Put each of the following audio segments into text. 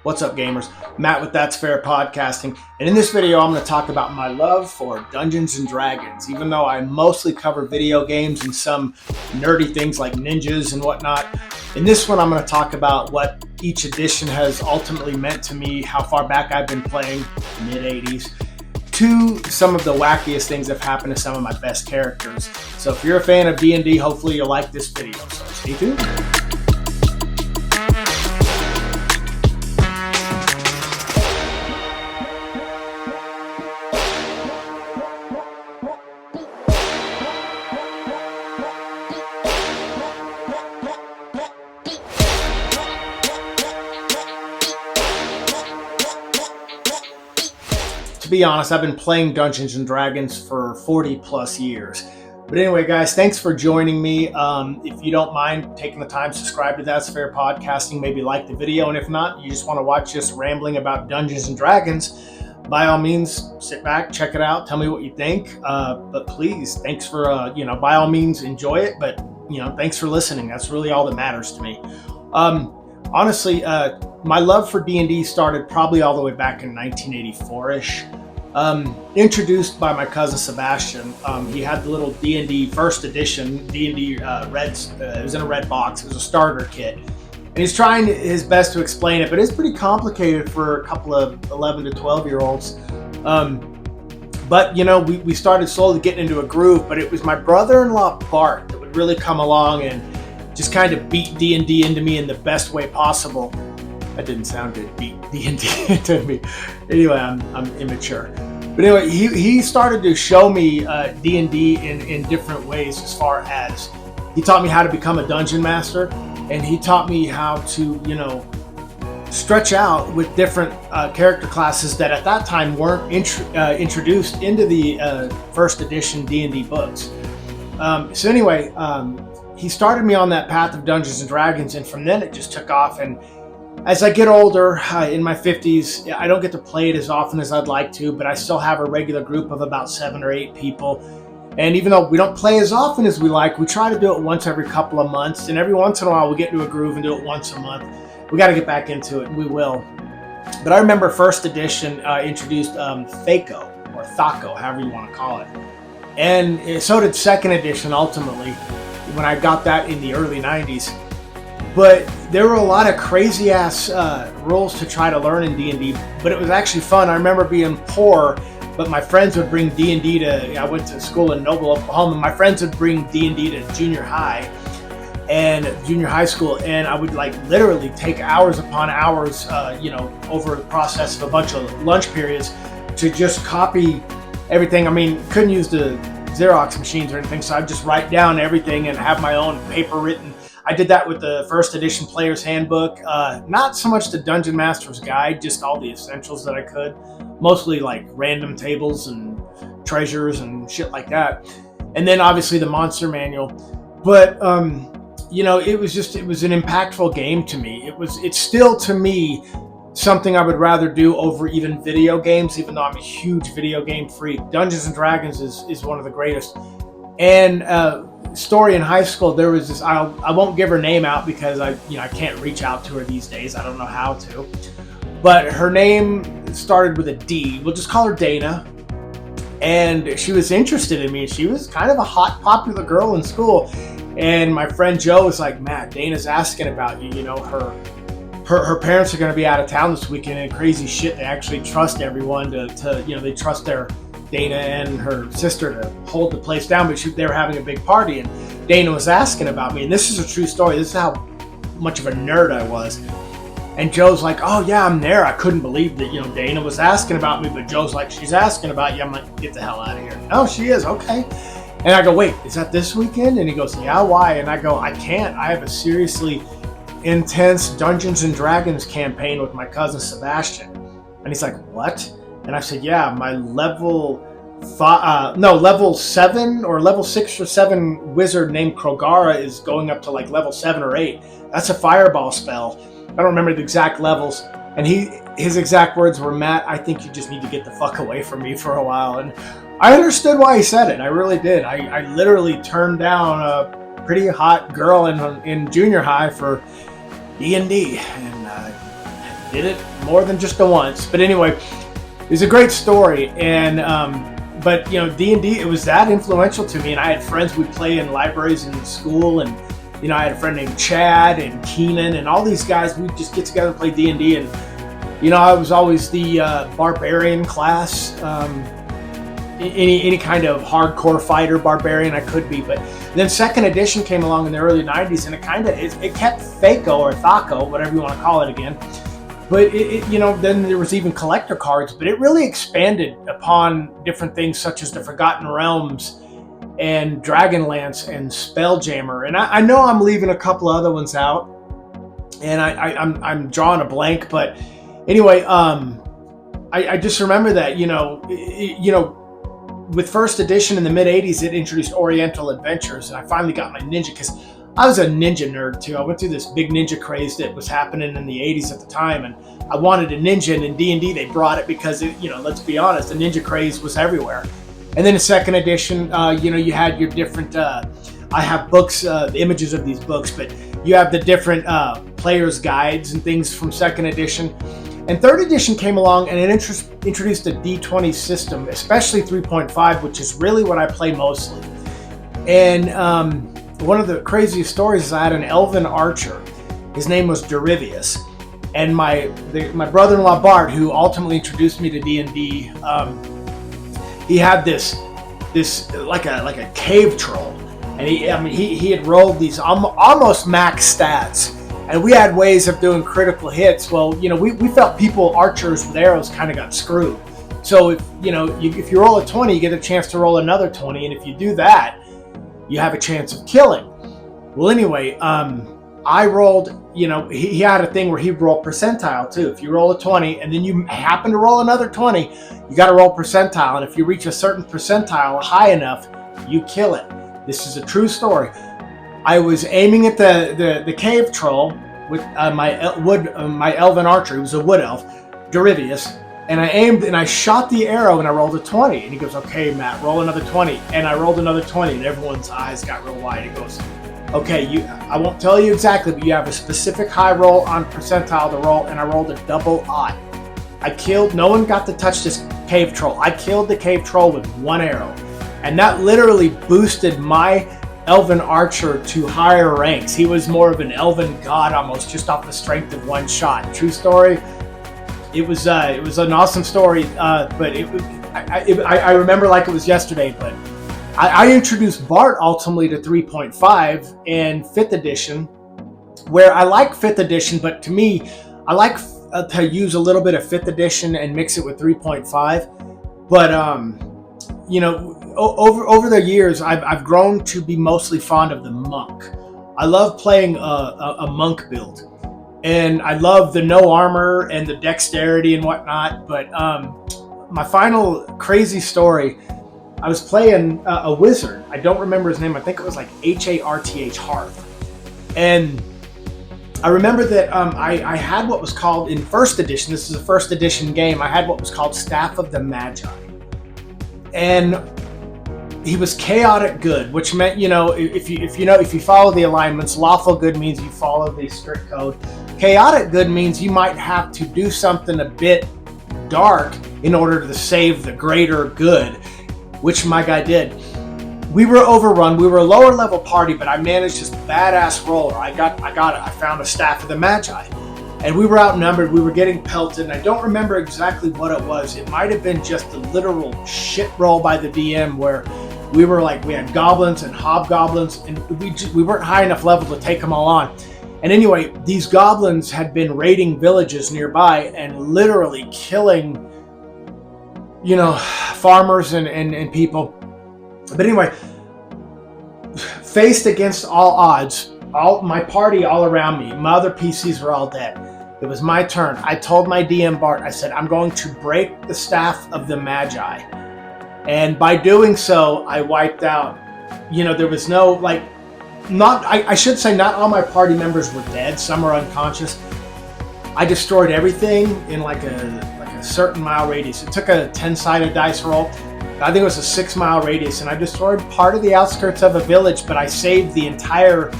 What's up, gamers? Matt with That's Fair Podcasting, and in this video I'm going to talk about my love for Dungeons & Dragons. Even though I mostly cover video games and some nerdy things like ninjas and whatnot, in this one I'm going to talk about what each edition has ultimately meant to me, how far back I've been playing, mid-80s, to some of the wackiest things that have happened to some of my best characters. So if you're a fan of D&D, hopefully you'll like this video, so stay tuned. To be honest, I've been playing Dungeons & Dragons for 40 plus years. But anyway, guys, thanks for joining me. If you don't mind taking the time, subscribe to That's Fair Podcasting, maybe like the video. And if not, you just want to watch us rambling about Dungeons & Dragons, by all means, sit back, check it out, tell me what you think. But please, thanks for, by all means, enjoy it. But, thanks for listening. That's really all that matters to me. Honestly, my love for D&D started probably all the way back in 1984-ish. Introduced by my cousin Sebastian. He had the little D&D first edition, D&D Reds. It was in a red box. It was a starter kit. And he's trying his best to explain it, but it's pretty complicated for a couple of 11 to 12-year-olds. But, we started slowly getting into a groove, but it was my brother-in-law Bart that would really come along and just kind of beat D&D into me in the best way possible. That didn't sound good, beat D&D into me. Anyway, I'm immature. But anyway, he started to show me D&D in different ways, as far as he taught me how to become a dungeon master, and he taught me how to, stretch out with different character classes that at that time weren't introduced into the first edition D&D books. So anyway, he started me on that path of Dungeons & Dragons, and from then it just took off. And as I get older, in my 50s, I don't get to play it as often as I'd like to, but I still have a regular group of about 7 or 8 people. And even though we don't play as often as we like, we try to do it once every couple of months. And every once in a while, we get into a groove and do it once a month. We got to get back into it, and we will. But I remember first edition introduced Thaco, or Thaco, however you want to call it. And so did second edition, ultimately, when I got that in the early 90s. But there were a lot of crazy ass rules to try to learn in D&D, but it was actually fun. I remember being poor, but my friends would bring D&D I went to school in Noble, Oklahoma. My friends would bring D&D to junior high school, and I would literally take hours upon hours, over the process of a bunch of lunch periods to just copy everything. I mean, couldn't use the Xerox machines or anything, so I'd just write down everything and have my own paper written. I did that with the first edition Player's Handbook. Not so much the Dungeon Master's Guide, just all the essentials that I could. Mostly random tables and treasures and shit like that. And then obviously the Monster Manual. But, it was an impactful game to me. It's still, to me, something I would rather do over even video games, even though I'm a huge video game freak. Dungeons & Dragons is one of the greatest. And, story in high school, there was this, I won't give her name out because I can't reach out to her these days. I don't know how to. But her name started with a D. We'll just call her Dana. And she was interested in me. She was kind of a hot, popular girl in school. And my friend Joe was like, Matt, Dana's asking about you. Her parents are going to be out of town this weekend and crazy shit. They actually trust everyone to they trust their Dana and her sister to hold the place down, but they were having a big party, and Dana was asking about me. And this is a true story. This is how much of a nerd I was. And Joe's like, oh yeah, I'm there. I couldn't believe that, Dana was asking about me, but Joe's like, she's asking about you. I'm like, get the hell out of here. Oh, she is. Okay. And I go, wait, is that this weekend? And he goes, yeah, why? And I go, I can't. I have a seriously intense Dungeons & Dragons campaign with my cousin Sebastian. And he's like, what? And I said, yeah, my level 7 or level 6 or 7 wizard named Krogara is going up to level 7 or 8. That's a fireball spell. I don't remember the exact levels. And his exact words were, Matt, I think you just need to get the fuck away from me for a while. And I understood why he said it. I really did. I literally turned down a pretty hot girl in junior high for D&D. And did it more than just the once. But anyway, it was a great story. And but you know, D&D, it was that influential to me. And I had friends we'd play in libraries in school, and you know, I had a friend named Chad and Keenan and all these guys. We'd just get together and play D&D. And you know, I was always the barbarian class. Any kind of hardcore fighter barbarian I could be. But then second edition came along in the early 90s, and it kept THAC0 or THAC0, whatever you want to call it again. But you know, then there was even collector cards, but it really expanded upon different things such as the Forgotten Realms and Dragonlance and Spelljammer. And I know I'm leaving a couple other ones out, and I'm drawing a blank, but anyway, I just remember that, you know, with first edition in the mid 80s, it introduced Oriental Adventures, and I finally got my ninja, because I was a ninja nerd too. I went through this big ninja craze that was happening in the 80s at the time, and I wanted a ninja, and in D&D they brought it because, you know, let's be honest, the ninja craze was everywhere. And then in second edition, you know, you had your different, I have books, the images of these books, but you have the different players' guides and things from second edition. And third edition came along, and it introduced a D20 system, especially 3.5, which is really what I play mostly. And one of the craziest stories is I had an elven archer. His name was Derivius. And my brother-in-law Bart, who ultimately introduced me to D&D, he had this like a cave troll, and he had rolled these almost max stats. And we had ways of doing critical hits. Well, you know, we felt archers with arrows kind of got screwed. So if you roll a 20, you get a chance to roll another 20. And if you do that, you have a chance of killing. Well, anyway, I rolled, you know, he had a thing where he'd roll percentile too. If you roll a 20 and then you happen to roll another 20, you got to roll percentile. And if you reach a certain percentile high enough, you kill it. This is a true story. I was aiming at the cave troll with my elven archer. He was a wood elf, Derivius, and I aimed and I shot the arrow and I rolled a 20. And he goes, "Okay, Matt, roll another 20." And I rolled another 20, and everyone's eyes got real wide. He goes, "Okay, I won't tell you exactly, but you have a specific high roll on percentile to roll." And I rolled a double odd. No one got to touch this cave troll. I killed the cave troll with one arrow, and that literally boosted my elven archer to higher ranks. He was more of an elven god almost, just off the strength of one shot. True story. It was an awesome story, but I remember like it was yesterday. But I introduced Bart ultimately to 3.5 and 5th edition, where I like 5th edition, but to me, I like to use a little bit of 5th edition and mix it with 3.5. But you know, over the years, I've grown to be mostly fond of the monk. I love playing a monk build, and I love the no armor and the dexterity and whatnot. But my final crazy story, I was playing a wizard. I don't remember his name. I think it was like Harth. And I remember that I had what was called in first edition. This is a first edition game. I had what was called Staff of the Magi. And he was chaotic good, which meant, you know, if you follow the alignments, lawful good means you follow the strict code. Chaotic good means you might have to do something a bit dark in order to save the greater good, which my guy did. We were overrun. We were a lower level party, but I managed this badass roller. I found a Staff of the Magi. And we were outnumbered, we were getting pelted, and I don't remember exactly what it was. It might have been just a literal shit roll by the DM where we had goblins and hobgoblins, and we weren't high enough level to take them all on. And anyway, these goblins had been raiding villages nearby and literally killing, you know, farmers and people. But anyway, faced against all odds, my party all around me, my other PCs were all dead. It was my turn. I told my DM Bart, I said, I'm going to break the Staff of the Magi. And by doing so, I wiped out, you know, there was no, like, I should say not all my party members were dead. Some are unconscious. I destroyed everything in like a certain mile radius. It took a 10-sided dice roll. I think it was a 6-mile radius, and I destroyed part of the outskirts of a village, but I saved the entire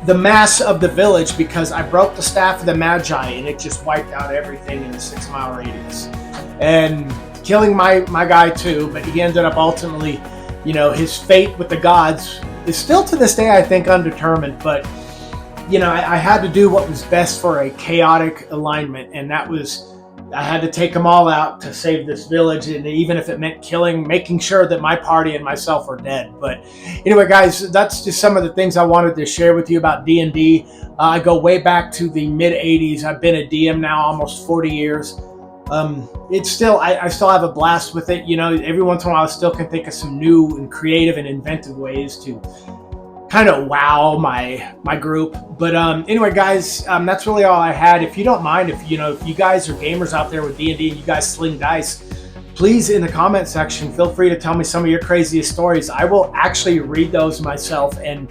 the mass of the village because I broke the staff of the Magi and it just wiped out everything in a 6-mile radius. And killing my guy too, but he ended up ultimately, his fate with the gods is still to this day, I think, undetermined. But, I had to do what was best for a chaotic alignment, and that was I had to take them all out to save this village, and even if it meant making sure that my party and myself were dead. But anyway, guys, that's just some of the things I wanted to share with you about D&D. I go way back to the mid 80s. I've been a DM now almost 40 years. It's still, I still have a blast with it. Every once in a while I still can think of some new and creative and inventive ways to kind of wow my group. But anyway, guys, that's really all I had. If you don't mind, if you guys are gamers out there with D&D and you guys sling dice, please in the comment section feel free to tell me some of your craziest stories. I will actually read those myself and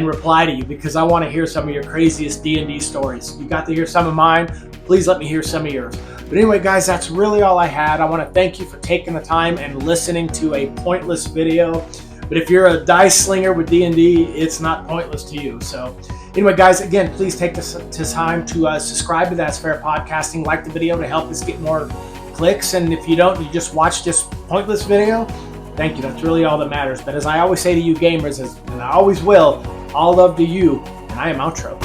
reply to you, because I want to hear some of your craziest D&D stories. You got to hear some of mine, please let me hear some of yours. But anyway, guys, that's really all I had. I want to thank you for taking the time and listening to a pointless video. But if you're a dice slinger with D&D, it's not pointless to you. So anyway, guys, again, please take this time to subscribe to That's Fair Podcasting. Like the video to help us get more clicks. And if you don't, you just watch this pointless video, thank you. That's really all that matters. But as I always say to you gamers, and I always will, all love to you. And I am outro.